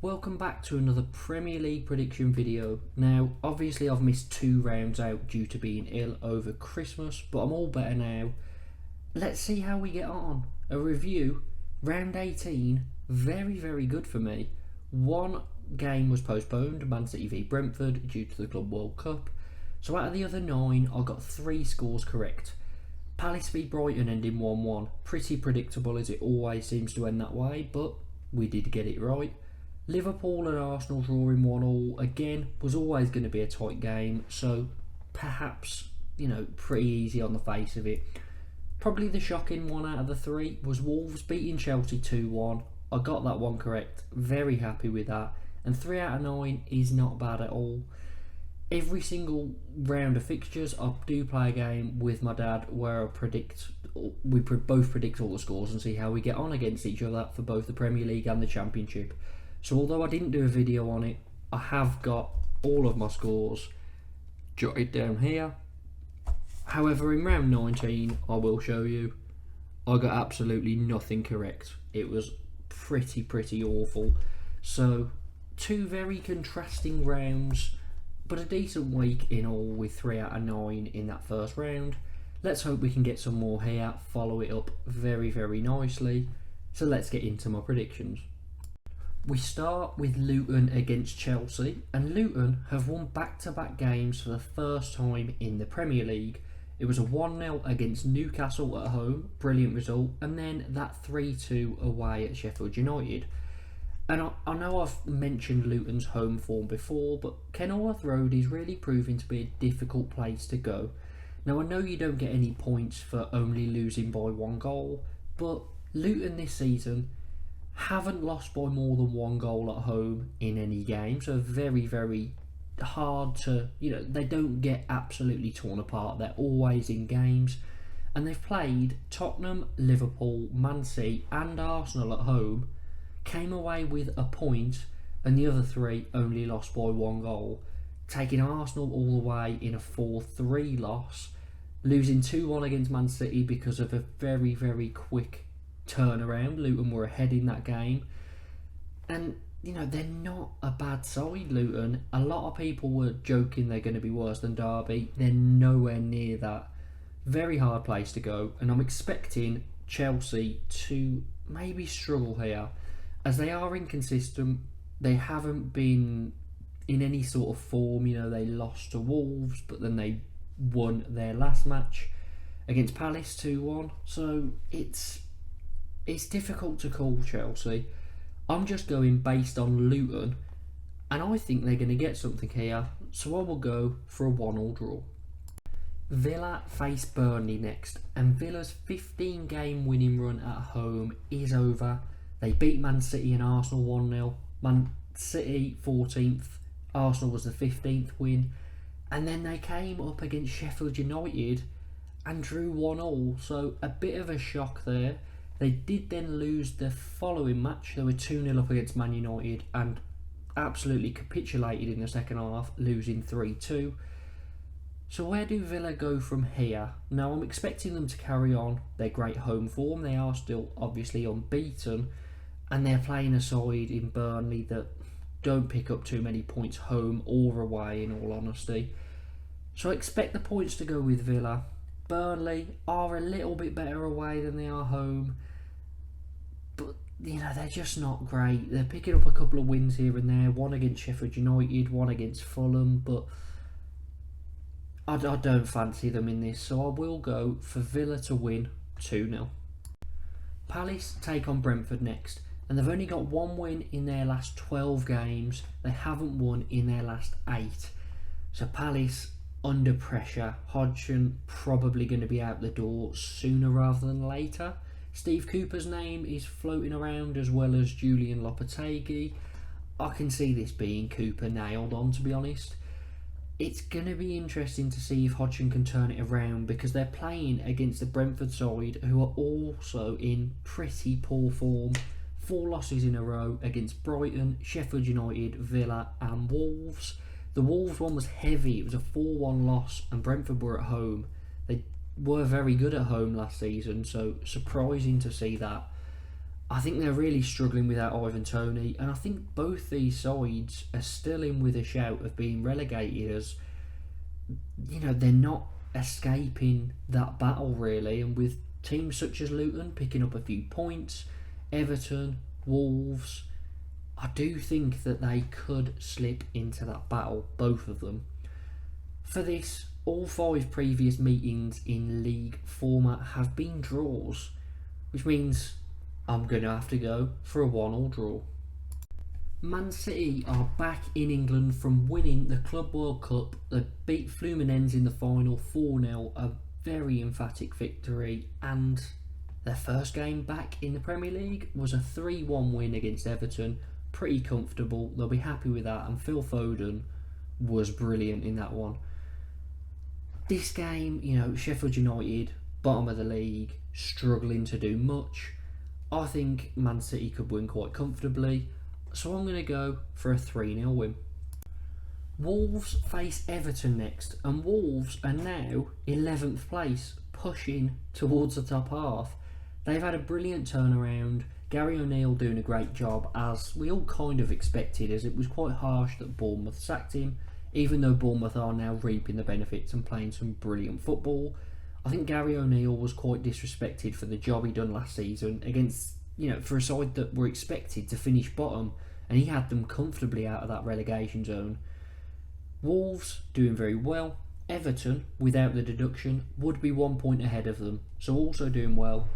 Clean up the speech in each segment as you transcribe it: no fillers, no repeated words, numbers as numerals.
Welcome back to another Premier League prediction video. Now, obviously I've missed 2 rounds out due to being ill over Christmas, but I'm all better now. Let's see how we get on. A review, round 18, very good for me. One game was postponed, Man City v Brentford, due to the Club World Cup. So out of the other 9, I got 3 scores correct. Palace v Brighton ending 1-1. Pretty predictable as it always seems to end that way, but we did get it right. Liverpool and Arsenal drawing 1-1 again was always going to be a tight game, so perhaps, pretty easy on the face of it. Probably the shocking one out of the 3 was Wolves beating Chelsea 2-1. I got that one correct, very happy with that, and 3 out of 9 is not bad at all. Every single round of fixtures, I do play a game with my dad where we both predict all the scores and see how we get on against each other for both the Premier League and the Championship. So although I didn't do a video on it, I have got all of my scores jotted down here. However, in round 19, I will show you, I got absolutely nothing correct. It was pretty awful. So 2 very contrasting rounds, but a decent week in all with 3 out of 9 in that first round. Let's hope we can get some more here, follow it up very nicely. So let's get into my predictions. We start with Luton against Chelsea, and Luton have won back-to-back games for the first time in the Premier League. It was a 1-0 against Newcastle at home, brilliant result, and then that 3-2 away at Sheffield United. And I know I've mentioned Luton's home form before, but Kenilworth Road is really proving to be a difficult place to go. Now I know you don't get any points for only losing by 1 goal, but Luton this season haven't lost by more than 1 goal at home in any game, so very hard to, they don't get absolutely torn apart. They're always in games, and they've played Tottenham, Liverpool, Man City and Arsenal at home, came away with a point, and the other 3 only lost by 1 goal, taking Arsenal all the way in a 4-3 loss, losing 2-1 against Man City because of a very quick turnaround. Luton were ahead in that game, and they're not a bad side, Luton. A lot of people were joking they're going to be worse than Derby. They're nowhere near that. Very hard place to go, and I'm expecting Chelsea to maybe struggle here, as they are inconsistent. They haven't been in any sort of form. They lost to Wolves, but then they won their last match against Palace 2-1, so it's difficult to call Chelsea. I'm just going based on Luton, and I think they're going to get something here, so I will go for a 1-1 draw. Villa face Burnley next, and Villa's 15-game winning run at home is over. They beat Man City and Arsenal 1-0. Man City 14th, Arsenal was the 15th win, and then they came up against Sheffield United and drew 1-1, so a bit of a shock there. They did then lose the following match. They were 2-0 up against Man United and absolutely capitulated in the second half, losing 3-2. So where do Villa go from here? Now I'm expecting them to carry on their great home form. They are still obviously unbeaten, and they're playing a side in Burnley that don't pick up too many points home or away, in all honesty. So I expect the points to go with Villa. Burnley are a little bit better away than they are home, but they're just not great. They're picking up a couple of wins here and there, one against Sheffield United, one against Fulham, but I don't fancy them in this, so I will go for Villa to win 2-0. Palace take on Brentford next, and they've only got 1 win in their last 12 games. They haven't won in their last 8. So Palace under pressure. Hodgson probably going to be out the door sooner rather than later. Steve Cooper's name is floating around, as well as Julian Lopetegui. I can see this being Cooper nailed on, to be honest. It's going to be interesting to see if Hodgson can turn it around, because they're playing against the Brentford side, who are also in pretty poor form. 4 losses in a row against Brighton, Sheffield United, Villa and Wolves. The Wolves one was heavy. It was a 4-1 loss, and Brentford were at home. They were very good at home last season, so surprising to see that. I think they're really struggling without Ivan Toney, and I think both these sides are still in with a shout of being relegated, as they're not escaping that battle really. And with teams such as Luton picking up a few points, Everton, Wolves, I do think that they could slip into that battle, both of them. For this, all 5 previous meetings in league format have been draws, which means I'm going to have to go for a 1-1 draw. Man City are back in England from winning the Club World Cup. They beat Fluminense in the final 4-0, a very emphatic victory, and their first game back in the Premier League was a 3-1 win against Everton. Pretty comfortable, they'll be happy with that, and Phil Foden was brilliant in that one. This game, Sheffield United, bottom of the league, struggling to do much. I think Man City could win quite comfortably, so I'm going to go for a 3-0 win. Wolves face Everton next, and Wolves are now 11th place, pushing towards the top half. They've had a brilliant turnaround, Gary O'Neill doing a great job, as we all kind of expected, as it was quite harsh that Bournemouth sacked him, even though Bournemouth are now reaping the benefits and playing some brilliant football. I think Gary O'Neill was quite disrespected for the job he done last season against, for a side that were expected to finish bottom, and he had them comfortably out of that relegation zone. Wolves doing very well. Everton, without the deduction, would be 1 point ahead of them, so also doing well.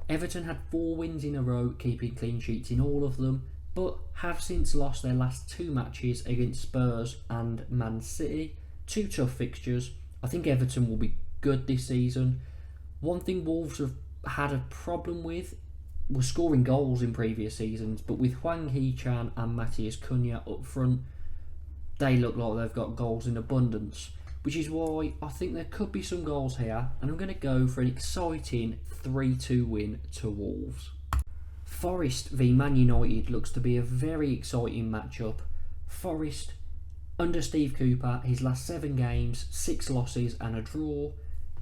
Everton had 4 wins in a row, keeping clean sheets in all of them, but have since lost their last 2 matches against Spurs and Man City. 2 tough fixtures. I think Everton will be good this season. One thing Wolves have had a problem with was scoring goals in previous seasons, but with Hwang Hee-chan and Matthias Cunha up front, they look like they've got goals in abundance, which is why I think there could be some goals here, and I'm going to go for an exciting 3-2 win to Wolves. Forest v Man United looks to be a very exciting matchup. Forest, under Steve Cooper, his last 7 games, 6 losses and a draw.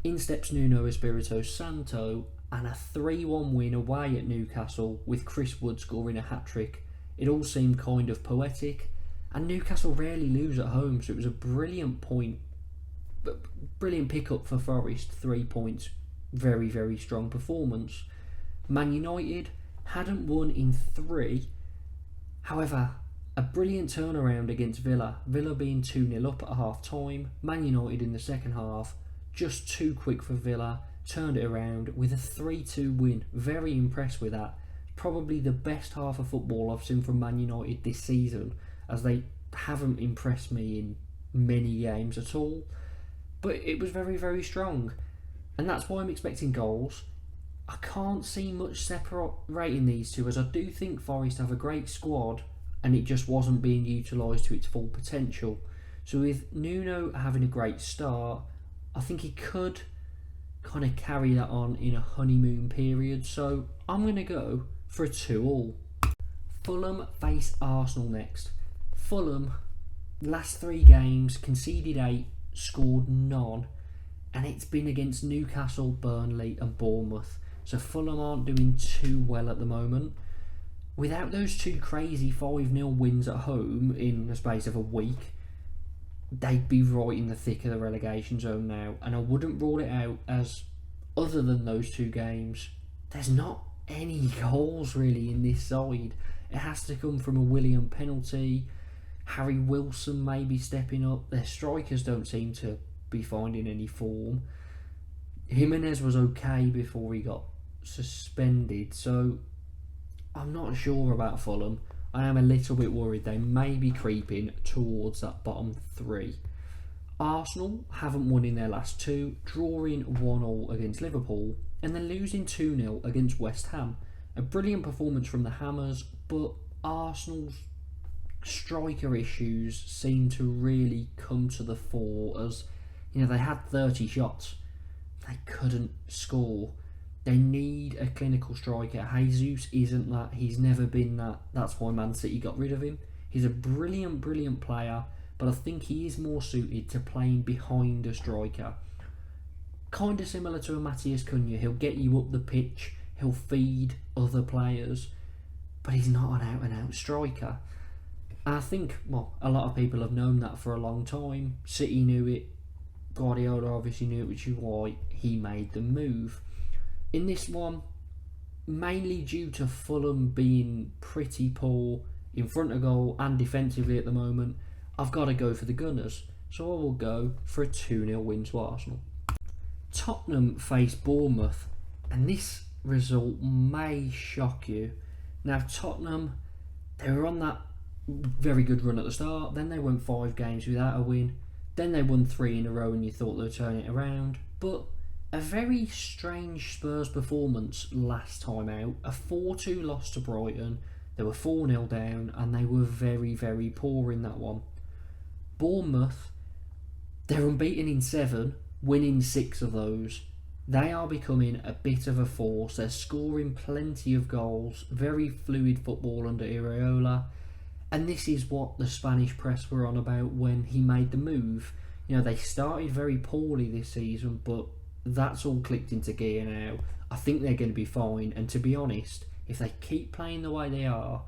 In steps Nuno Espirito Santo, and a 3-1 win away at Newcastle with Chris Wood scoring a hat-trick. It all seemed kind of poetic, and Newcastle rarely lose at home, so it was a brilliant pick-up for Forest. 3 points, very, very strong performance. Man United hadn't won in 3, however, a brilliant turnaround against Villa. Villa being 2-0 up at half time. Man United in the second half, just too quick for Villa, turned it around with a 3-2 win. Very impressed with that. Probably the best half of football I've seen from Man United this season, as they haven't impressed me in many games at all. But it was very, very strong, and that's why I'm expecting goals. I can't see much separating these two, as I do think Forest have a great squad and it just wasn't being utilised to its full potential. So with Nuno having a great start, I think he could kind of carry that on in a honeymoon period. So I'm going to go for a 2-2. Fulham face Arsenal next. Fulham, last 3 games, conceded 8, scored none, and it's been against Newcastle, Burnley and Bournemouth. So Fulham aren't doing too well at the moment. Without those 2 crazy 5-0 wins at home in the space of a week, they'd be right in the thick of the relegation zone now, and I wouldn't rule it out, as other than those 2 games, there's not any goals really in this side. It has to come from a Willian penalty, Harry Wilson maybe stepping up. Their strikers don't seem to be finding any form. Jimenez was okay before he got suspended, so I'm not sure about Fulham. I am a little bit worried they may be creeping towards that bottom 3. Arsenal haven't won in their last 2, drawing 1-1 against Liverpool and then losing 2-0 against West Ham. A brilliant performance from the Hammers, but Arsenal's striker issues seem to really come to the fore, as they had 30 shots, they couldn't score. They need a clinical striker. Jesus isn't that. He's never been that. That's why Man City got rid of him. He's a brilliant, brilliant player, but I think he is more suited to playing behind a striker. Kind of similar to a Matthias Cunha. He'll get you up the pitch. He'll feed other players. but he's not an out-and-out striker. And I think, well, a lot of people have known that for a long time. City knew it, Guardiola obviously knew it, which is why he made the move. In this one, mainly due to Fulham being pretty poor in front of goal and defensively at the moment, I've got to go for the Gunners. So I will go for a 2-0 win to Arsenal. Tottenham face Bournemouth, and this result may shock you. Now Tottenham, they were on that very good run at the start, then they went 5 games without a win, then they won 3 in a row and you thought they'd turn it around, but a very strange Spurs performance last time out, a 4-2 loss to Brighton. They were 4-0 down and they were very, very poor in that one. Bournemouth, they're unbeaten in 7, winning 6 of those. They are becoming a bit of a force. They're scoring plenty of goals, very fluid football under Iraola. And this is what the Spanish press were on about when he made the move. You know, they started very poorly this season, but that's all clicked into gear now. I think they're going to be fine. And to be honest, if they keep playing the way they are,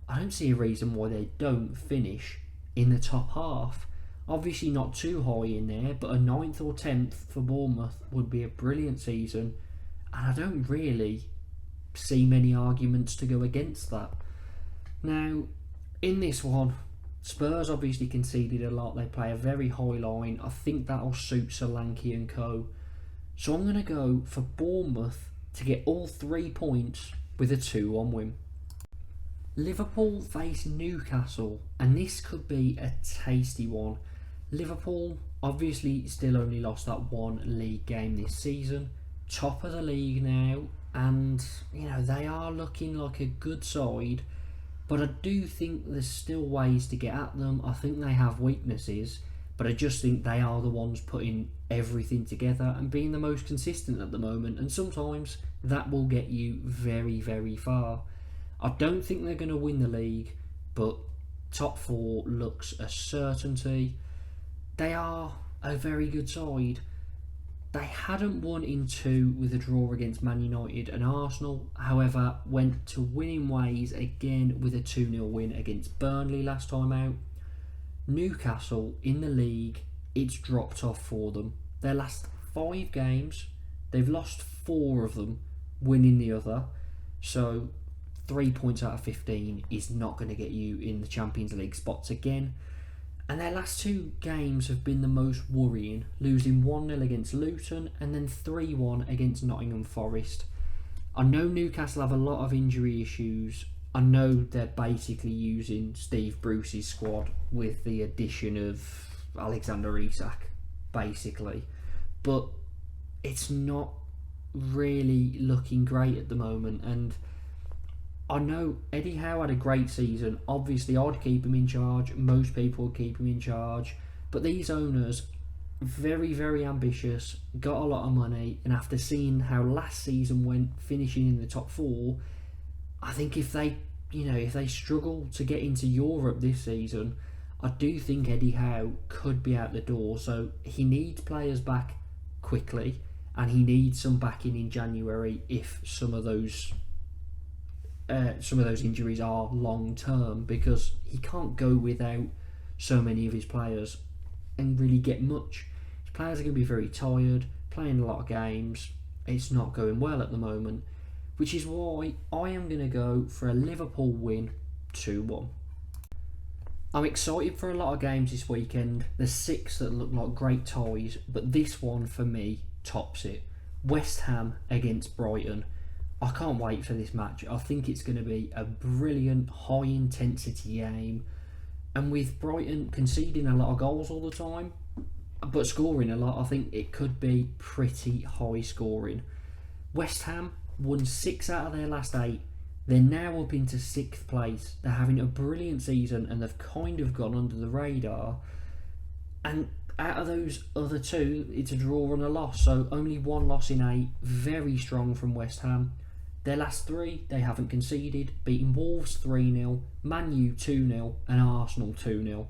I don't see a reason why they don't finish in the top half. Obviously not too high in there, but a 9th or 10th for Bournemouth would be a brilliant season. And I don't really see many arguments to go against that. Now, in this one, Spurs obviously conceded a lot. They play a very high line. I think that'll suit Solanke and co. So I'm going to go for Bournemouth to get all 3 points with a 2-1 win. Liverpool face Newcastle, and this could be a tasty one. Liverpool obviously still only lost that 1 league game this season. Top of the league now, and you know they are looking like a good side. But I do think there's still ways to get at them. I think they have weaknesses, but I just think they are the ones putting everything together and being the most consistent at the moment. And sometimes that will get you very, very far. I don't think they're going to win the league, but top 4 looks a certainty. They are a very good side. They hadn't won in 2 with a draw against Man United and Arsenal, however went to winning ways again with a 2-0 win against Burnley last time out. Newcastle in the league, it's dropped off for them. Their last 5 games, they've lost 4 of them, winning the other. So 3 points out of 15 is not going to get you in the Champions League spots again. And their last 2 games have been the most worrying, losing 1-0 against Luton and then 3-1 against Nottingham Forest. I know Newcastle have a lot of injury issues. I know they're basically using Steve Bruce's squad with the addition of Alexander Isak, basically. But it's not really looking great at the moment, and I know Eddie Howe had a great season. Obviously, I'd keep him in charge. Most people would keep him in charge. But these owners, very, very ambitious, got a lot of money. And after seeing how last season went, finishing in the top 4, I think if they struggle to get into Europe this season, I do think Eddie Howe could be out the door. So he needs players back quickly, and he needs some backing in January if some of those injuries are long term, because he can't go without so many of his players and really get much. His players are going to be very tired, playing a lot of games. It's not going well at the moment, which is why I am going to go for a Liverpool win 2-1. I'm excited for a lot of games this weekend. There's 6 that look like great ties, but this one for me tops it. West Ham against Brighton. I can't wait for this match. I think it's going to be a brilliant, high-intensity game. And with Brighton conceding a lot of goals all the time, but scoring a lot, I think it could be pretty high scoring. West Ham won 6 out of their last 8. They're now up into 6th place. They're having a brilliant season and they've kind of gone under the radar. And out of those other 2, it's a draw and a loss. So only 1 loss in 8. Very strong from West Ham. Their last 3, they haven't conceded, beating Wolves 3-0, Man U 2-0 and Arsenal 2-0.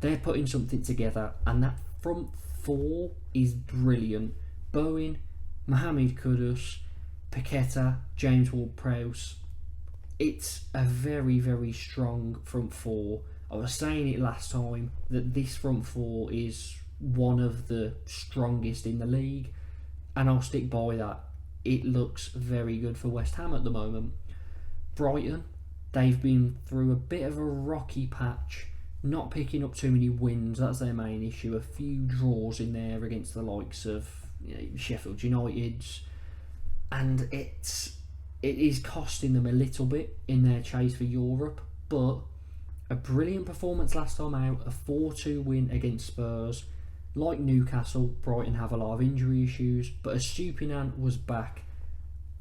They're putting something together, and that front 4 is brilliant. Bowen, Mohamed Kudus, Paqueta, James Ward-Prowse. it's a very, very strong front four. I was saying it last time that this front four is one of the strongest in the league, and I'll stick by that. It looks very good for West Ham at the moment. Brighton, they've been through a bit of a rocky patch, not picking up too many wins. That's their main issue. A few draws in there against the likes of Sheffield United's, and it is costing them a little bit in their chase for Europe. But a brilliant performance last time out, a 4-2 win against Spurs. Like Newcastle, Brighton have a lot of injury issues, but Estupiñán was back,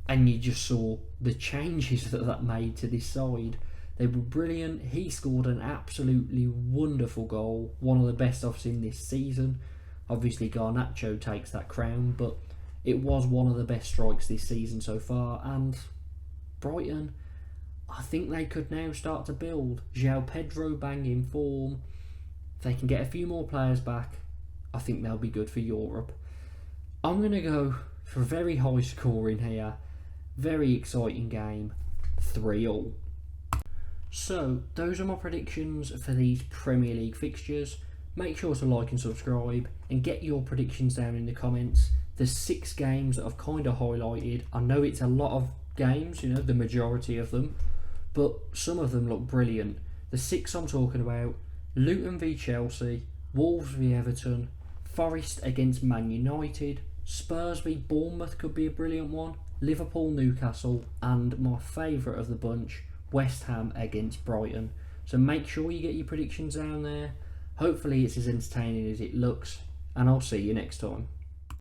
and you just saw the changes that made to this side. They were brilliant. He scored an absolutely wonderful goal, one of the best I've seen this season. Obviously Garnacho takes that crown, but it was one of the best strikes this season so far. And Brighton, I think they could now start to build. João Pedro banging form. If they can get a few more players back, I think they'll be good for Europe. I'm going to go for a very high score in here. Very exciting game. 3-3. So, those are my predictions for these Premier League fixtures. Make sure to like and subscribe and get your predictions down in the comments. There's 6 games that I've kind of highlighted. I know it's a lot of games, the majority of them, but some of them look brilliant. The 6 I'm talking about: Luton V Chelsea, Wolves V Everton, Forest against Man United, Spurs V Bournemouth could be a brilliant one, Liverpool Newcastle, and my favourite of the bunch, West Ham against Brighton. So make sure you get your predictions down there. Hopefully it's as entertaining as it looks, and I'll see you next time.